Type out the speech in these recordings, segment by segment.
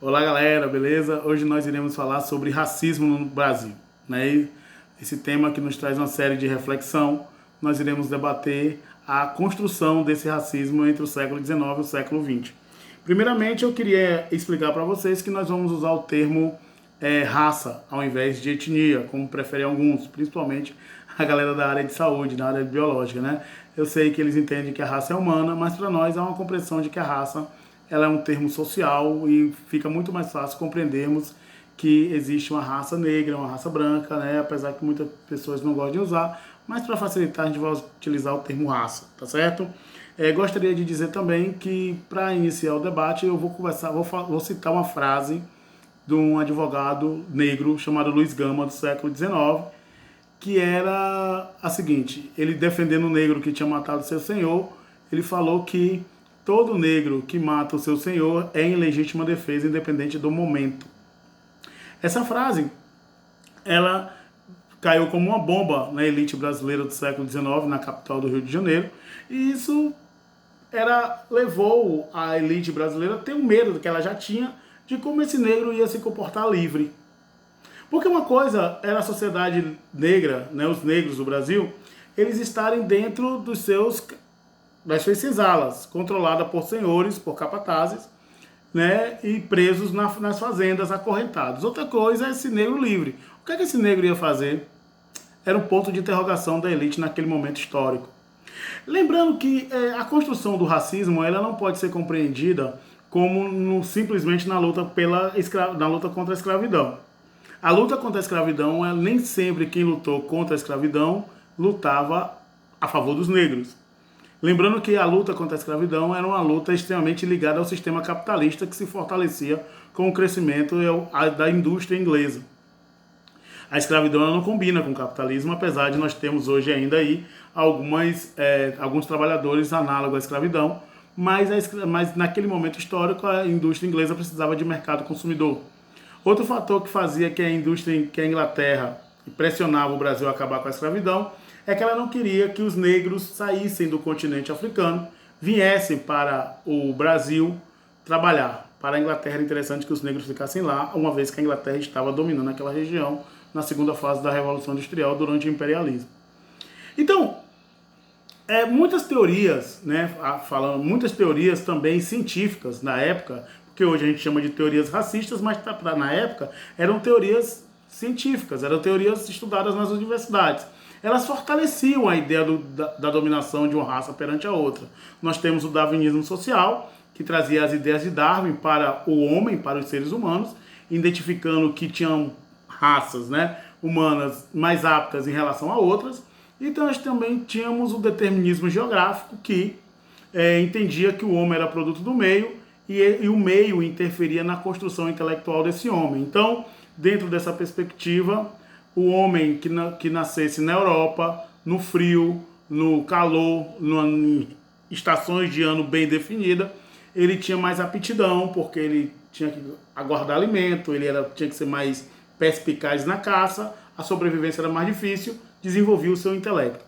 Olá galera, beleza? Hoje nós iremos falar sobre racismo no Brasil, né? Esse tema que nos traz uma série de reflexão. Nós iremos debater a construção desse racismo entre o século XIX e o século XX. Primeiramente, eu queria explicar para vocês que nós vamos usar o termo raça ao invés de etnia, como preferem alguns, principalmente a galera da área de saúde, da área biológica, né? Eu sei que eles entendem que a raça é humana, mas para nós há uma compreensão de que a raça ela é um termo social e fica muito mais fácil compreendermos que existe uma raça negra, uma raça branca, né? Apesar que muitas pessoas não gostam de usar, mas para facilitar a gente vai utilizar o termo raça, tá certo? Gostaria de dizer também que para iniciar o debate eu vou citar uma frase de um advogado negro chamado Luiz Gama, do século XIX, que era a seguinte: ele defendendo o negro que tinha matado seu senhor, ele falou que todo negro que mata o seu senhor é em legítima defesa, independente do momento. Essa frase, ela caiu como uma bomba na elite brasileira do século XIX, na capital do Rio de Janeiro, e isso levou a elite brasileira a ter um medo que ela já tinha de como esse negro ia se comportar livre. Porque uma coisa era a sociedade negra, né, os negros do Brasil, eles estarem dentro das suas senzalas, controlada por senhores, por capatazes, né, e presos nas fazendas, acorrentados. Outra coisa é esse negro livre. O que é que esse negro ia fazer? Era um ponto de interrogação da elite naquele momento histórico. Lembrando que a construção do racismo ela não pode ser compreendida como simplesmente na luta contra a escravidão. A luta contra a escravidão, nem sempre quem lutou contra a escravidão lutava a favor dos negros. Lembrando que a luta contra a escravidão era uma luta extremamente ligada ao sistema capitalista que se fortalecia com o crescimento da indústria inglesa. A escravidão ela não combina com o capitalismo, apesar de nós termos hoje ainda aí alguns trabalhadores análogos à escravidão, mas naquele momento histórico a indústria inglesa precisava de mercado consumidor. Outro fator que fazia que a Inglaterra pressionava o Brasil a acabar com a escravidão é que ela não queria que os negros saíssem do continente africano, viessem para o Brasil trabalhar. Para a Inglaterra era interessante que os negros ficassem lá, uma vez que a Inglaterra estava dominando aquela região na segunda fase da Revolução Industrial durante o imperialismo. Então, muitas teorias, né, muitas teorias também científicas na época, que hoje a gente chama de teorias racistas, mas na época eram teorias científicas, eram teorias estudadas nas universidades. Elas fortaleciam a ideia da dominação de uma raça perante a outra. Nós temos o darwinismo social, que trazia as ideias de Darwin para o homem, para os seres humanos, identificando que tinham raças, né, humanas mais aptas em relação a outras. Então nós também tínhamos o determinismo geográfico, que entendia que o homem era produto do meio, e o meio interferia na construção intelectual desse homem. Então, dentro dessa perspectiva, o homem que nascesse na Europa, no frio, no calor, em estações de ano bem definidas, ele tinha mais aptidão, porque ele tinha que aguardar alimento, tinha que ser mais perspicaz na caça, a sobrevivência era mais difícil, desenvolvia o seu intelecto.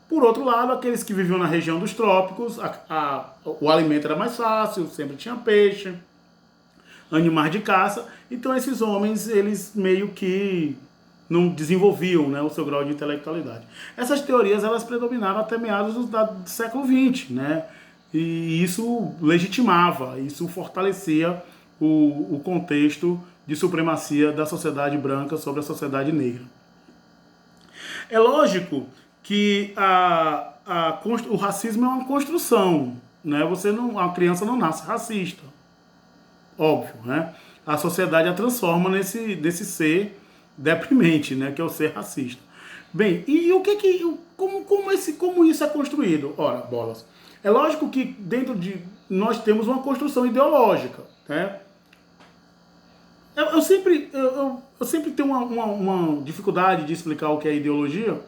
Por outro lado, aqueles que viviam na região dos trópicos, o alimento era mais fácil, sempre tinha peixe, animais de caça. Então esses homens, eles meio que não desenvolviam, né, o seu grau de intelectualidade. Essas teorias elas predominaram até meados do século XX, né? E isso legitimava, isso fortalecia o contexto de supremacia da sociedade branca sobre a sociedade negra. É lógico que o racismo é uma construção, né? A criança não nasce racista, óbvio, né? A sociedade a transforma nesse ser deprimente, né? Que é o ser racista. Bem, e como isso é construído? Ora, bolas, é lógico que dentro de nós temos uma construção ideológica, né? Eu sempre tenho uma dificuldade de explicar o que é ideologia,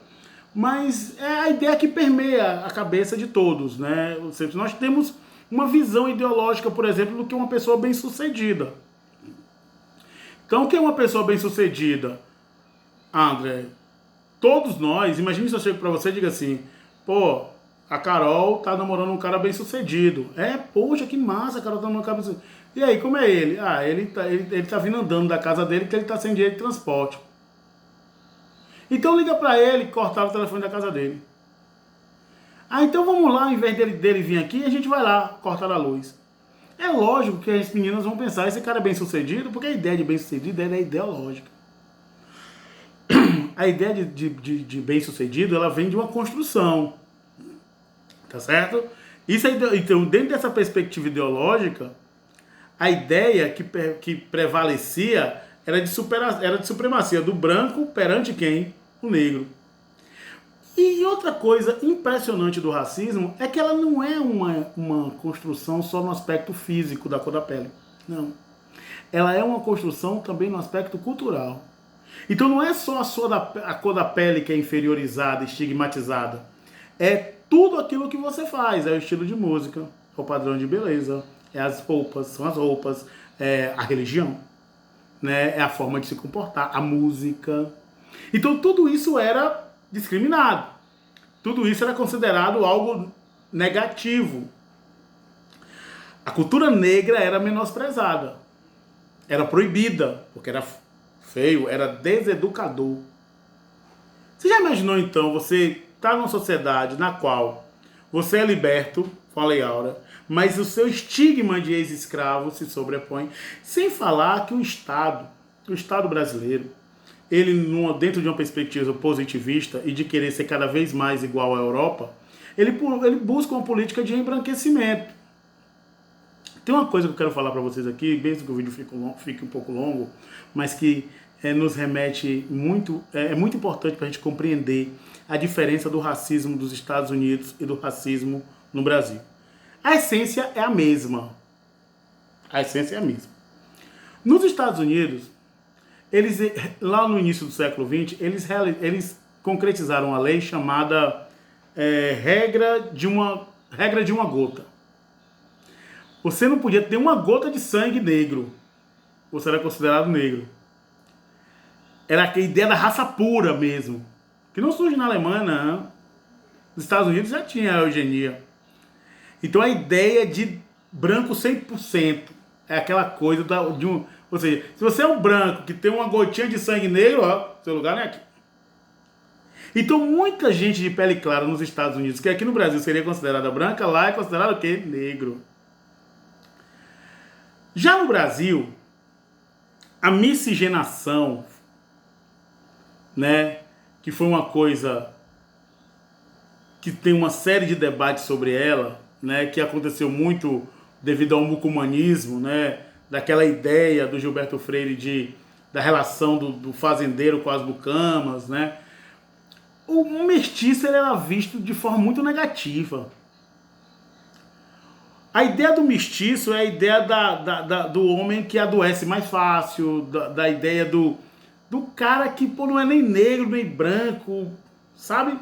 mas é a ideia que permeia a cabeça de todos, né? Ou seja, nós temos uma visão ideológica, por exemplo, do que uma pessoa bem-sucedida. Então, o que é uma pessoa bem-sucedida? André, todos nós, imagine se eu chego pra você e digo assim, pô, a Carol tá namorando um cara bem-sucedido. Poxa, que massa, a Carol tá namorando um cara bem-sucedido. E aí, como é ele? Ah, ele tá vindo andando da casa dele porque ele tá sem dinheiro de transporte. Então liga pra ele e cortaram o telefone da casa dele. Ah, então vamos lá, ao invés dele vir aqui, a gente vai lá cortar a luz. É lógico que as meninas vão pensar, esse cara é bem sucedido, porque a ideia de bem sucedido é ideológica. A ideia de bem sucedido, ela vem de uma construção. Tá certo? Isso aí, então, dentro dessa perspectiva ideológica, a ideia que prevalecia era de supremacia do branco perante quem? O negro. E outra coisa impressionante do racismo é que ela não é uma construção só no aspecto físico da cor da pele. Não. Ela é uma construção também no aspecto cultural. Então não é só a cor da pele que é inferiorizada, estigmatizada. É tudo aquilo que você faz. É o estilo de música, é o padrão de beleza, é as roupas, são as roupas, é a religião, né? É a forma de se comportar, a música. Então tudo isso era discriminado. Tudo isso era considerado algo negativo. A cultura negra era menosprezada. Era proibida, porque era feio, era deseducador. Você já imaginou então, você está numa sociedade na qual você é liberto, com a Lei Áurea, mas o seu estigma de ex-escravo se sobrepõe, sem falar que o Estado brasileiro, ele dentro de uma perspectiva positivista e de querer ser cada vez mais igual à Europa, ele busca uma política de embranquecimento. Tem uma coisa que eu quero falar para vocês aqui, mesmo que o vídeo fique um pouco longo, mas que nos remete muito, é muito importante para a gente compreender a diferença do racismo dos Estados Unidos e do racismo no Brasil. A essência é a mesma. A essência é a mesma. Nos Estados Unidos, eles, lá no início do século XX, eles concretizaram a lei chamada regra de uma gota. Você não podia ter uma gota de sangue negro. Você era considerado negro. Era a ideia da raça pura mesmo. Que não surge na Alemanha, não. Nos Estados Unidos já tinha a eugenia. Então a ideia de branco 100% é aquela coisa ou seja, se você é um branco que tem uma gotinha de sangue negro, ó, seu lugar não é aqui. Então muita gente de pele clara nos Estados Unidos, que aqui no Brasil seria considerada branca, lá é considerada o quê? Negro. Já no Brasil, a miscigenação, né, que foi uma coisa que tem uma série de debates sobre ela, né, que aconteceu muito devido ao muçulmanismo, né, daquela ideia do Gilberto Freire da relação do fazendeiro com as mucamas, né. O mestiço ele era visto de forma muito negativa. A ideia do mestiço é a ideia do homem que adoece mais fácil, da ideia do cara que pô, não é nem negro, nem branco, sabe?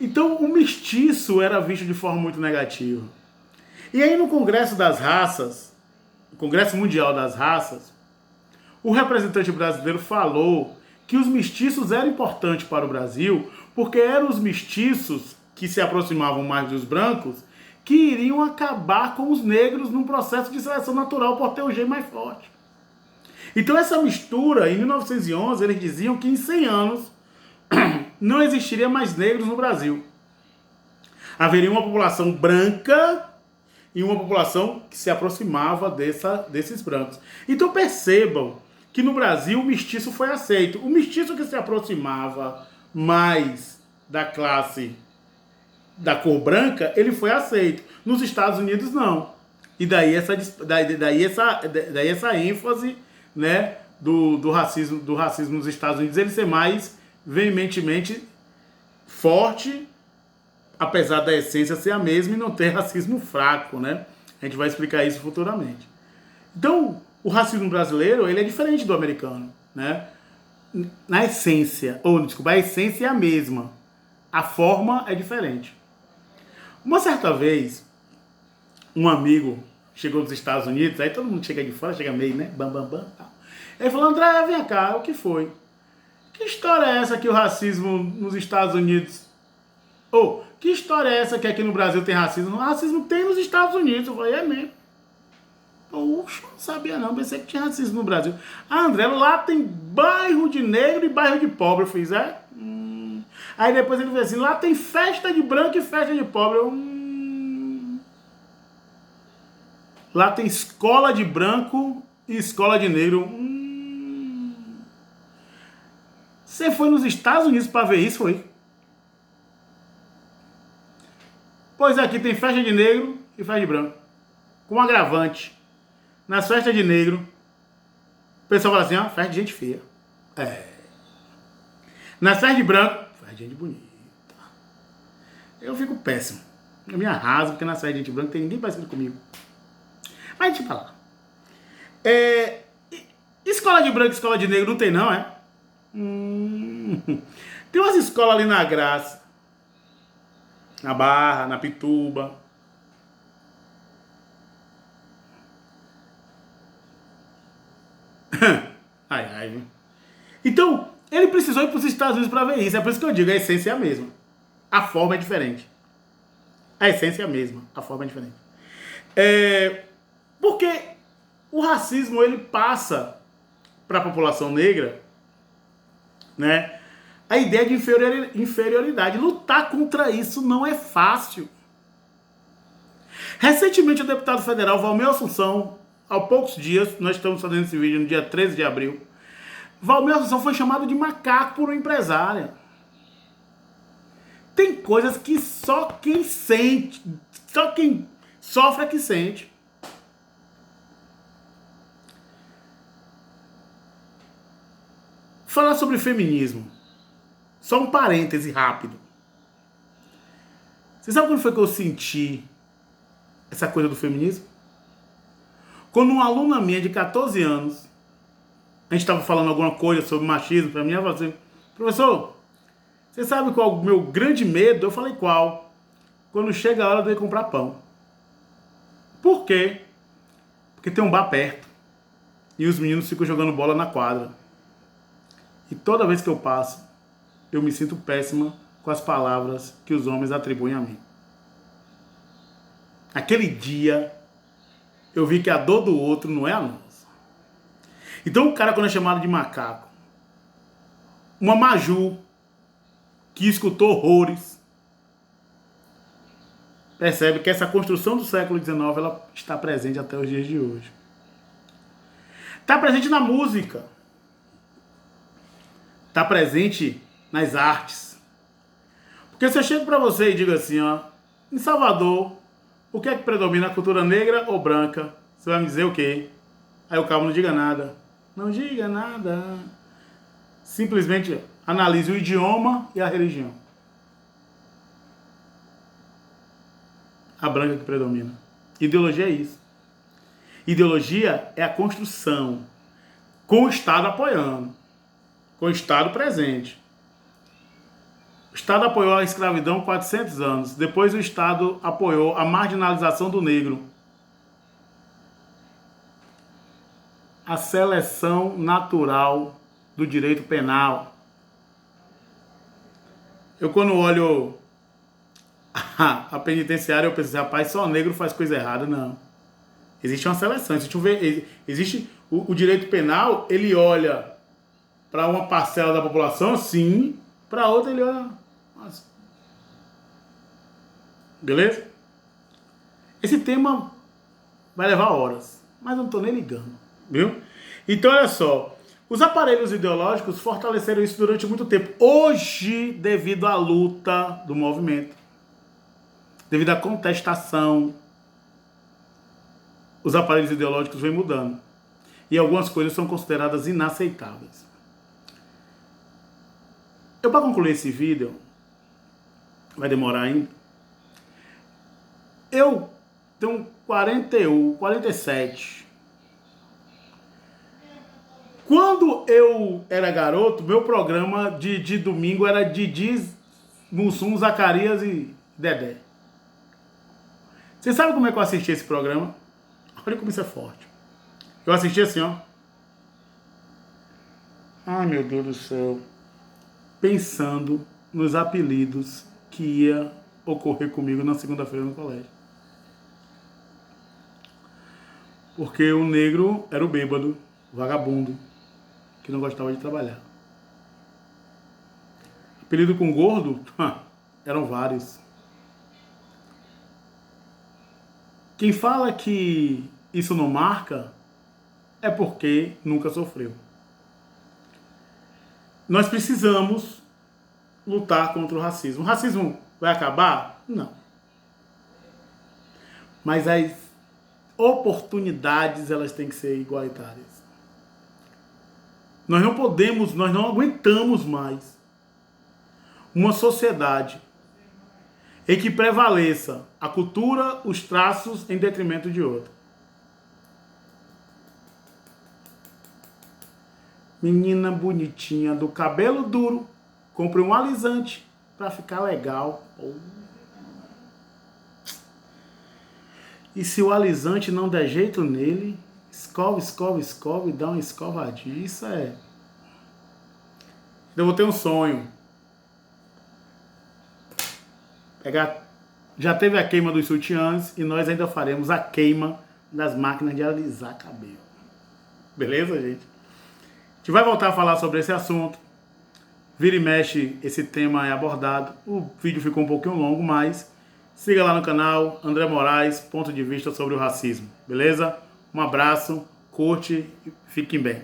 Então o mestiço era visto de forma muito negativa. E aí no Congresso das Raças, o Congresso Mundial das Raças, o representante brasileiro falou que os mestiços eram importantes para o Brasil, porque eram os mestiços que se aproximavam mais dos brancos, que iriam acabar com os negros num processo de seleção natural por ter o gene mais forte. Então essa mistura, em 1911, eles diziam que em 100 anos não existiria mais negros no Brasil. Haveria uma população branca e uma população que se aproximava desses brancos. Então percebam que no Brasil o mestiço foi aceito. O mestiço que se aproximava mais da classe da cor branca, ele foi aceito. Nos Estados Unidos, não. E daí essa ênfase, né, do racismo nos Estados Unidos, ele ser mais veementemente forte, apesar da essência ser a mesma e não ter racismo fraco, né? A gente vai explicar isso futuramente. Então, o racismo brasileiro, ele é diferente do americano, né? Na essência, a essência é a mesma. A forma é diferente. Uma certa vez, um amigo chegou dos Estados Unidos, aí todo mundo chega de fora, chega meio, né? Bam, bam, bam. Tal. Ele falou, André, vem cá, o que foi? Que história é essa que o racismo nos Estados Unidos... que história é essa que aqui no Brasil tem racismo? O racismo tem nos Estados Unidos. Eu falei, é mesmo. Puxa, não sabia não, pensei que tinha racismo no Brasil. Ah, André, lá tem bairro de negro e bairro de pobre. Eu fiz, é? Aí depois ele fez assim, lá tem festa de branco e festa de pobre. Lá tem escola de branco e escola de negro. Você foi nos Estados Unidos para ver isso, foi? Pois é, aqui tem festa de negro e festa de branco. Com agravante. Nas festas de negro, o pessoal fala assim, ó, festa de gente feia. Nas festas de branco, festa de gente bonita. Eu fico péssimo. Eu me arraso, porque nas festas de gente branca tem ninguém parecido comigo. Mas deixa eu falar. Escola de branco e escola de negro não tem não, é? Tem umas escolas ali na Graça, na Barra, na Pituba. Ai, viu? Então, ele precisou ir para os Estados Unidos para ver isso. É por isso que eu digo, a essência é a mesma. A forma é diferente. A essência é a mesma, a forma é diferente. Porque o racismo, ele passa para a população negra, né, a ideia de inferioridade. Lutar contra isso não é fácil. Recentemente, o deputado federal Valmir Assunção, há poucos dias, nós estamos fazendo esse vídeo no dia 13 de abril, Valmir Assunção foi chamado de macaco por uma empresária. Tem coisas que só quem sente, só quem sofre é que sente. Falar sobre feminismo. Só um parêntese rápido. Você sabe quando foi que eu senti essa coisa do feminismo? Quando uma aluna minha de 14 anos, a gente estava falando alguma coisa sobre machismo pra mim, ela falou assim, professor, você sabe qual é o meu grande medo? Eu falei, qual? Quando chega a hora de eu ir comprar pão. Por quê? Porque tem um bar perto. E os meninos ficam jogando bola na quadra. E toda vez que eu passo, eu me sinto péssima com as palavras que os homens atribuem a mim. Aquele dia, eu vi que a dor do outro não é a nossa. Então o cara, quando é chamado de macaco, uma Maju, que escutou horrores, percebe que essa construção do século XIX, ela está presente até os dias de hoje. Está presente na música. Está presente nas artes. Porque se eu chego para você e digo assim, ó, em Salvador, o que é que predomina, a cultura negra ou branca? Você vai me dizer o quê? Aí o cabo não diga nada. Não diga nada. Simplesmente analise o idioma e a religião. A branca que predomina. Ideologia é isso. Ideologia é a construção, com o Estado apoiando, com o Estado presente. O Estado apoiou a escravidão 400 anos. Depois o Estado apoiou a marginalização do negro. A seleção natural do direito penal. Eu, quando olho a penitenciária, eu penso, rapaz, só negro faz coisa errada. Não. Existe uma seleção. Existe o direito penal, ele olha para uma parcela da população, sim, para outra ele olha... Nossa. Beleza? Esse tema vai levar horas, mas eu não estou nem ligando, viu? Então, olha só, os aparelhos ideológicos fortaleceram isso durante muito tempo. Hoje, devido à luta do movimento, devido à contestação, os aparelhos ideológicos vêm mudando. E algumas coisas são consideradas inaceitáveis. Para concluir esse vídeo, vai demorar ainda, eu tenho 41, 47. Quando eu era garoto, meu programa de domingo era Didi, Mussum, Zacarias e Dedé. Você sabe como é que eu assisti esse programa? Olha como isso é forte. Eu assisti assim, ó. Ai, meu Deus do céu. Pensando nos apelidos que ia ocorrer comigo na segunda-feira no colégio. Porque o negro era o bêbado, o vagabundo, que não gostava de trabalhar. Apelido com gordo, eram vários. Quem fala que isso não marca é porque nunca sofreu. Nós precisamos lutar contra o racismo. O racismo vai acabar? Não. Mas as oportunidades, elas têm que ser igualitárias. Nós não podemos, nós não aguentamos mais uma sociedade em que prevaleça a cultura, os traços em detrimento de outra. Menina bonitinha, do cabelo duro, compre um alisante para ficar legal. E se o alisante não der jeito nele, escove, dá uma escovadinha. Isso é... Eu vou ter um sonho. Já teve a queima dos sutiãs e nós ainda faremos a queima das máquinas de alisar cabelo. Beleza, gente? A gente vai voltar a falar sobre esse assunto. Vira e mexe, esse tema é abordado. O vídeo ficou um pouquinho longo, mas siga lá no canal André Moraes, ponto de vista sobre o racismo. Beleza? Um abraço, curte e fiquem bem.